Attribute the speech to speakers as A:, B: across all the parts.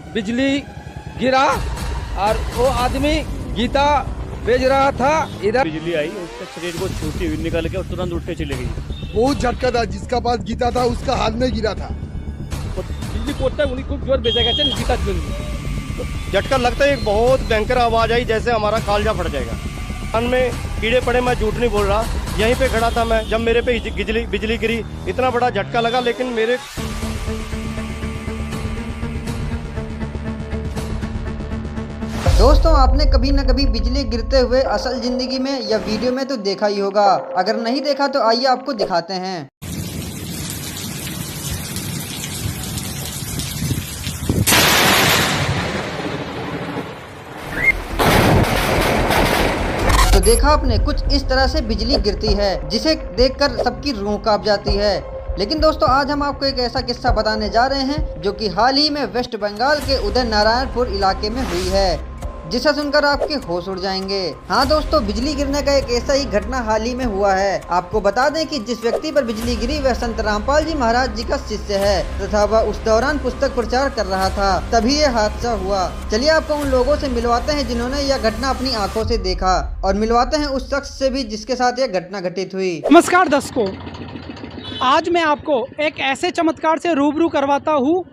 A: बिजली गिरा और वो आदमी गीता बेच रहा था। इधर
B: बिजली आई, उसके शरीर को छूती हुई निकल के और तुरंत उठ के चली गई।
C: बहुत झटका था, जिसका पास गीता था उसका हाथ में गिरा था।
A: बिजली पड़ता है उन्हीं खूब जोर बेचा गया गीता
B: झटका लगता है, एक बहुत भयंकर आवाज आई, जैसे हमारा कालजा फट जाएगा। कान में कीड़े पड़े, मैं झूठ नहीं बोल रहा। यहीं पे खड़ा था मैं, जब मेरे पे बिजली गिरी, इतना बड़ा झटका लगा। लेकिन मेरे
D: दोस्तों, आपने कभी न कभी बिजली गिरते हुए असल जिंदगी में या वीडियो में तो देखा ही होगा। अगर नहीं देखा तो आइए आपको दिखाते हैं। तो देखा आपने, कुछ इस तरह से बिजली गिरती है जिसे देखकर सबकी रूह कांप जाती है। लेकिन दोस्तों, आज हम आपको एक ऐसा किस्सा बताने जा रहे हैं जो कि हाल ही में वेस्ट बंगाल के उदय नारायणपुर इलाके में हुई है, जिसे सुनकर आपके होश उड़ जाएंगे। हाँ दोस्तों, बिजली गिरने का एक ऐसा ही घटना हाल ही में हुआ है। आपको बता दें कि जिस व्यक्ति पर बिजली गिरी वह संत रामपाल जी महाराज जी का शिष्य है तथा वह उस दौरान पुस्तक प्रचार कर रहा था, तभी ये हादसा हुआ। चलिए आपको उन लोगों से मिलवाते हैं जिन्होंने यह घटना अपनी आंखों से देखा, और मिलवाते हैं उस शख्स से भी जिसके साथ यह घटना घटित हुई।
E: नमस्कार दर्शकों, आज मैं आपको एक ऐसे चमत्कार से रूबरू करवाता हूँ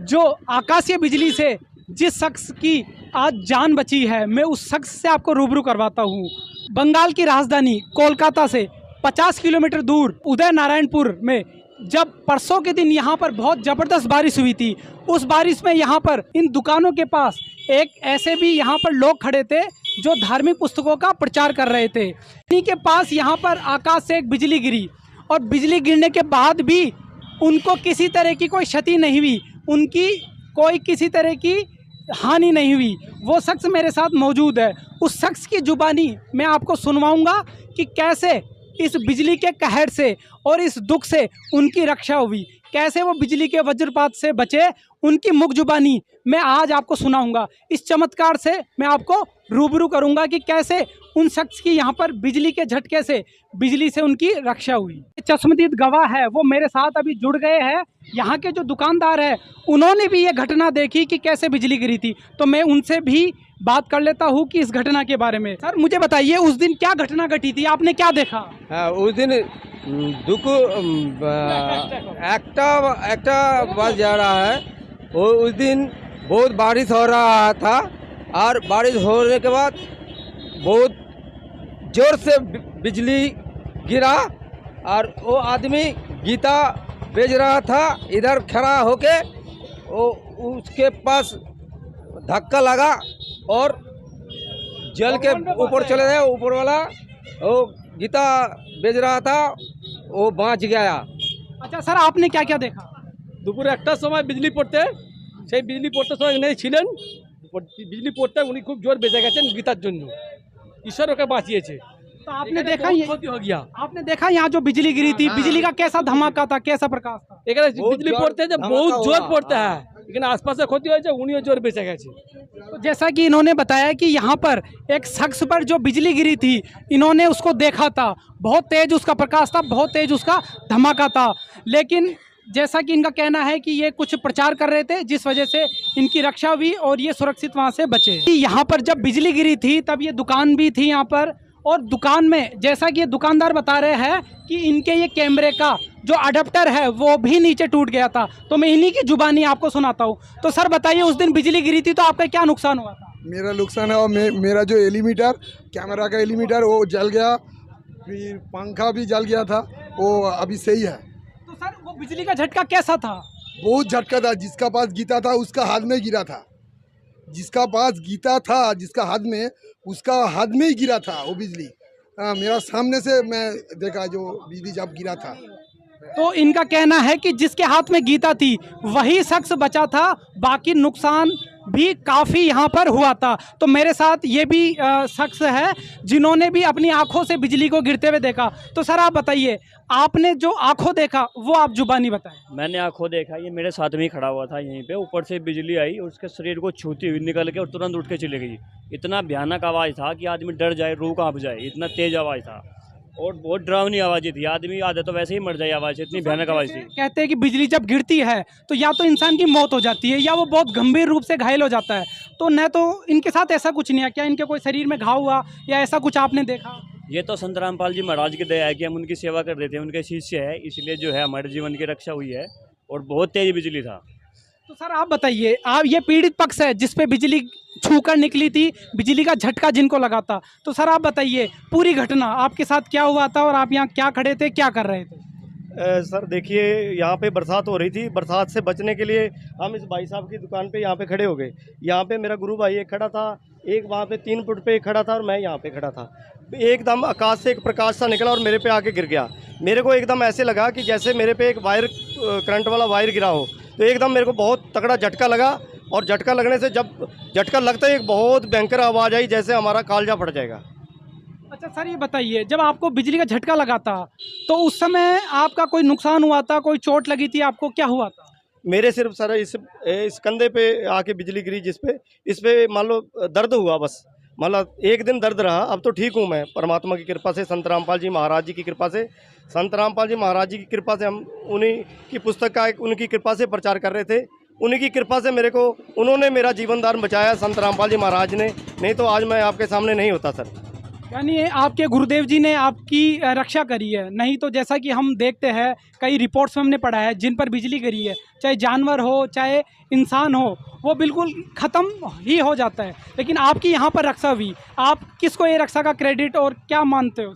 E: जो आकाशीय बिजली से जिस शख्स की आज जान बची है, मैं उस शख्स से आपको रूबरू करवाता हूँ। बंगाल की राजधानी कोलकाता से 50 किलोमीटर दूर उदय नारायणपुर में जब परसों के दिन यहाँ पर बहुत ज़बरदस्त बारिश हुई थी, उस बारिश में यहाँ पर इन दुकानों के पास एक ऐसे भी यहाँ पर लोग खड़े थे जो धार्मिक पुस्तकों का प्रचार कर रहे थे। इन्हीं के पास यहाँ पर आकाश से एक बिजली गिरी, और बिजली गिरने के बाद भी उनको किसी तरह की कोई क्षति नहीं हुई, उनकी कोई किसी तरह की हानि नहीं हुई। वो शख्स मेरे साथ मौजूद है। उस शख्स की जुबानी मैं आपको सुनवाऊंगा कि कैसे इस बिजली के कहर से और इस दुख से उनकी रक्षा हुई, कैसे वो बिजली के वज्रपात से बचे, उनकी मुख जुबानी मैं आज आपको सुनाऊंगा। इस चमत्कार से मैं आपको रूबरू करूंगा कि कैसे उन शख्स की यहाँ पर बिजली के झटके से, बिजली से उनकी रक्षा हुई। चश्मदीद गवाह है, वो मेरे साथ अभी जुड़ गए हैं। यहाँ के जो दुकानदार है उन्होंने भी ये घटना देखी कि कैसे बिजली गिरी थी, तो मैं उनसे भी बात कर लेता हूँ कि इस घटना के बारे में। सर मुझे बताइए, उस दिन क्या घटना घटी थी, आपने क्या देखा?
A: उस दिन दुख একটা बस जा रहा है। वो उस दिन बहुत बारिश हो रहा था, और बारिश होने के बाद बहुत जोर से बिजली गिरा, और वो आदमी गीता बेच रहा था। इधर खड़ा होके वो उसके पास धक्का लगा और जल के ऊपर चले गए। ऊपर वाला वो गीता बेच रहा था, वो बच गया।
E: अच्छा सर, आपने क्या क्या देखा?
F: দুপুরে একটার সময় বিজলি পড়তে, সেই বিজলি পড়তে সময় নেই ছিলেন, বিজলি পড়তে উনি খুব জোর বেঁচে গেছেন গীতার জন্য। ঈশ্বর ওকে বাঁচিয়েছে।
E: तो आपने देखा
F: बहुत क्षति हो गया।
E: आपने देखा यहाँ जो बिजली गिरी थी, बिजली का कैसा धमाका था, कैसा प्रकाश था?
F: এখানে বিজলি পড়তে যে बहुत जोर पड़ता है, लेकिन आसपास ক্ষতি হয়েছে, উনিও জোর বেঁচে গেছে।
E: तो जैसा कि इन्होंने बताया कि यहाँ पर एक शख्स पर जो बिजली गिरी थी, इन्होंने उसको देखा था, बहुत तेज उसका प्रकाश था, बहुत तेज उसका धमाका था। लेकिन जैसा कि इनका कहना है कि ये कुछ प्रचार कर रहे थे, जिस वजह से इनकी रक्षा हुई और ये सुरक्षित वहाँ से बचे। यहाँ पर जब बिजली गिरी थी तब ये दुकान भी थी यहाँ पर, और दुकान में जैसा कि ये दुकानदार बता रहे हैं कि इनके ये कैमरे का जो अडेप्टर है वो भी नीचे टूट गया था। तो मैं इन्हीं की जुबानी आपको सुनाता हूँ। तो सर बताइए, उस दिन बिजली गिरी थी तो आपका क्या नुकसान हुआ था?
C: मेरा नुकसान है, और मेरा जो एलीमीटर, कैमरा का एलीमीटर, वो जल गया। फिर पंखा भी जल गया था, वो अभी सही है।
E: तो सर वो बिजली का झटका कैसा था?
C: बहुत झटका था, जिसका पास गीता था उसका हाथ में गिरा था। जिसका पास गीता था, जिसका हाथ में, उसका हाथ में ही गिरा था वो बिजली। मेरा सामने से मैं देखा जो बिजली जब गिरा था।
E: तो इनका कहना है कि जिसके हाथ में गीता थी वही शख्स बचा था, बाकी नुकसान भी काफ़ी यहाँ पर हुआ था। तो मेरे साथ ये भी शख्स है जिन्होंने भी अपनी आंखों से बिजली को गिरते हुए देखा। तो सर आप बताइए, आपने जो आंखों देखा वो आप जुबानी बताएं।
B: मैंने आंखों देखा, ये मेरे साथ में ही खड़ा हुआ था यहीं पे। ऊपर से बिजली आई, उसके शरीर को छूती हुई निकल के और तुरंत उठ के चली गई। इतना भयानक आवाज़ था कि आदमी डर जाए, रूह कांप जाए, इतना तेज आवाज़ था।
G: और बहुत डरावनी आवाज़ें थी, आदमी आधा तो वैसे ही मर जाए आवाज़ से, इतनी भयानक आवाज़ थी।
E: कहते हैं कि बिजली जब गिरती है तो या तो इंसान की मौत हो जाती है या वो बहुत गंभीर रूप से घायल हो जाता है, तो न तो इनके साथ ऐसा कुछ नहीं है क्या? इनके कोई शरीर में घाव हुआ या ऐसा कुछ आपने देखा?
G: ये तो संत रामपाल जी महाराज की दया है कि हम उनकी सेवा कर देते हैं, उनके शिष्य है, इसलिए जो है हमारे जीवन की रक्षा हुई है। और बहुत तेज बिजली था।
E: तो सर आप बताइए, आप ये पीड़ित पक्ष है जिस पे बिजली छूकर निकली थी, बिजली का झटका जिनको लगा था, तो सर आप बताइए पूरी घटना आपके साथ क्या हुआ था और आप यहाँ क्या खड़े थे, क्या कर रहे थे?
B: सर देखिए, यहाँ पे बरसात हो रही थी, बरसात से बचने के लिए हम इस भाई साहब की दुकान पे यहाँ पे खड़े हो गए। यहाँ पे मेरा गुरु भाई एक खड़ा था, एक वहाँ पे 3 फुट पे एक खड़ा था और मैं यहाँ पे खड़ा था। एकदम आकाश से एक प्रकाश सा निकला और मेरे पे आके गिर गया। मेरे को एकदम ऐसे लगा कि जैसे मेरे पे एक वायर, करंट वाला वायर गिरा हो। तो एकदम मेरे को बहुत तगड़ा झटका लगा और झटका लगने से जब झटका लगता है एक बहुत भयंकर आवाज़ आई, जैसे हमारा कालजा फट जाएगा।
E: अच्छा सर ये बताइए, जब आपको बिजली का झटका लगा था तो उस समय आपका कोई नुकसान हुआ था, कोई चोट लगी थी आपको, क्या हुआ था?
B: मेरे सिर्फ सर इस कंधे पे आके बिजली गिरी, इस पे मान लो दर्द हुआ, बस मतलब एक दिन दर्द रहा। अब तो ठीक हूँ मैं, परमात्मा की कृपा से, संत रामपाल जी महाराज जी की कृपा से। संत रामपाल जी महाराज जी की कृपा से हम उन्हीं की पुस्तक का उनकी कृपा से प्रचार कर रहे थे। उन्हीं की कृपा से उन्होंने मेरा जीवन दान बचाया, संत रामपाल जी महाराज ने, नहीं तो आज मैं आपके सामने नहीं होता सर।
E: यानी आपके गुरुदेव जी ने आपकी रक्षा करी है, नहीं तो जैसा कि हम देखते हैं कई रिपोर्ट्स में हमने पढ़ा है जिन पर बिजली गिरी है, चाहे जानवर हो चाहे इंसान हो, वो बिल्कुल ख़त्म ही हो जाता है, लेकिन आपकी यहाँ पर रक्षा हुई। आप किसको ये रक्षा का क्रेडिट और क्या मानते हो?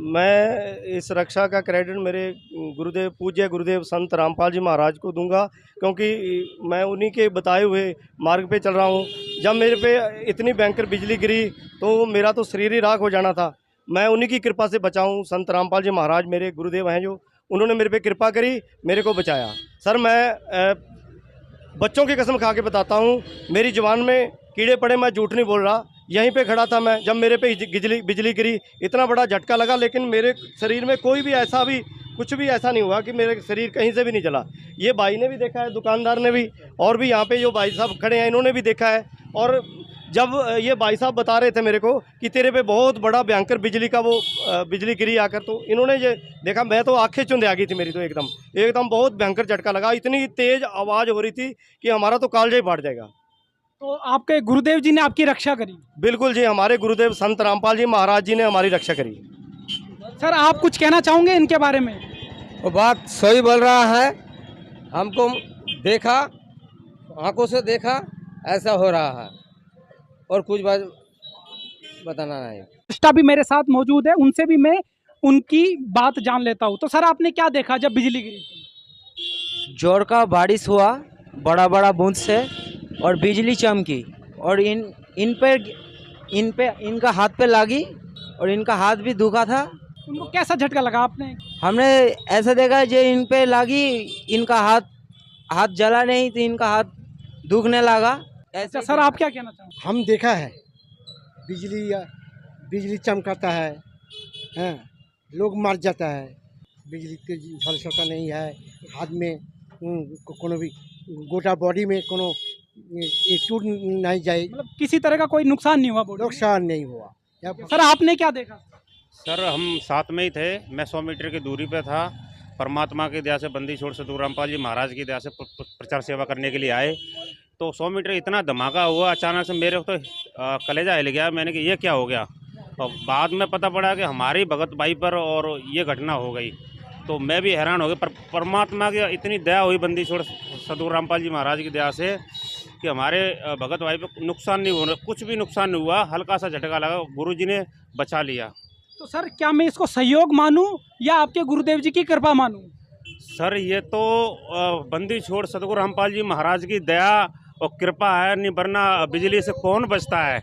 B: मैं इस रक्षा का क्रेडिट मेरे गुरुदेव, पूज्य गुरुदेव संत रामपाल जी महाराज को दूंगा, क्योंकि मैं उन्हीं के बताए हुए मार्ग पे चल रहा हूँ। जब मेरे पे इतनी भयंकर बिजली गिरी तो मेरा तो शरीर ही राख हो जाना था। मैं उन्हीं की कृपा से बचा हूँ। संत रामपाल जी महाराज मेरे गुरुदेव हैं, जो उन्होंने मेरे पे कृपा करी, मेरे को बचाया। सर मैं बच्चों की कसम खा के बताता हूँ, मेरी जुबान में कीड़े पड़े, मैं झूठ नहीं बोल रहा। यहीं पे खड़ा था मैं, जब मेरे पे बिजली गिरी, इतना बड़ा झटका लगा, लेकिन मेरे शरीर में कोई भी ऐसा भी कुछ भी ऐसा नहीं हुआ कि मेरे शरीर कहीं से भी नहीं जला। ये भाई ने भी देखा है, दुकानदार ने भी, और भी यहाँ पे जो भाई साहब खड़े हैं इन्होंने भी देखा है। और जब ये भाई साहब बता रहे थे मेरे को कि तेरे पे बहुत बड़ा भयंकर बिजली का बिजली गिरी आकर, तो इन्होंने ये देखा, मैं तो आंखें चुंधे आ गई थी मेरी, तो एकदम बहुत भयंकर झटका लगा। इतनी तेज आवाज़ हो रही थी कि हमारा तो कालजा ही फाट जाएगा।
E: तो आपके गुरुदेव जी ने आपकी रक्षा करी?
B: बिल्कुल जी, हमारे गुरुदेव संत रामपाल जी महाराज जी ने हमारी रक्षा करी।
E: सर आप कुछ कहना चाहोगे इनके बारे में?
A: वो बात सही बोल रहा है, हमको देखा, आंखों से देखा, ऐसा हो रहा है, और कुछ बात बताना नहीं।
E: स्टाफ भी मेरे साथ मौजूद है, उनसे भी मैं उनकी बात जान लेता हूँ। तो सर आपने क्या देखा जब बिजली गिरी थी?
H: जोर का बारिश हुआ, बड़ा बड़ा बूंद से, और बिजली चमकी, और इनका हाथ पे लगी और इनका हाथ भी दुखा था।
E: उनको कैसा झटका लगा आपने?
H: हमने ऐसा देखा जो इन पे लगी, इनका हाथ जला नहीं तो इनका हाथ दुखने लगा।
E: अच्छा सर आप क्या कहना चाहोगे?
I: हम देखा है बिजली चमकाता है, लोग मर जाता है, बिजली के झलसता नहीं है, हाथ में कोनो भी गोटा बॉडी में कोनो ये टूट नहीं जाए,
E: मतलब किसी तरह का कोई नुकसान नहीं हुआ?
I: नुकसान नहीं हुआ।
E: सर आपने क्या देखा?
J: सर हम साथ में ही थे, मैं 100 मीटर की दूरी पे था। परमात्मा की दया से, बंदी छोड़ सतगुरु रामपाल जी महाराज की दया से प्रचार सेवा करने के लिए आए, तो 100 मीटर इतना धमाका हुआ, अचानक से मेरे को तो कलेजा हिल गया। मैंने कहा ये क्या हो गया, और बाद में पता पड़ा कि हमारी भगत भाई पर और ये घटना हो गई। तो मैं भी हैरान हो गया, पर परमात्मा की इतनी दया हुई, बंदी छोड़ सतगुरु रामपाल जी महाराज की दया से, कि हमारे भगत भाई पर नुकसान नहीं हुआ, कुछ भी नुकसान नहीं हुआ, हल्का सा झटका लगा, गुरुजी ने बचा लिया।
E: तो सर क्या मैं इसको सहयोग मानूं या आपके गुरुदेव जी की कृपा मानूं?
J: सर ये तो बंदी छोड़ सतगुरु रामपाल जी महाराज की दया और कृपा है, नहीं वरना बिजली से कौन बचता है।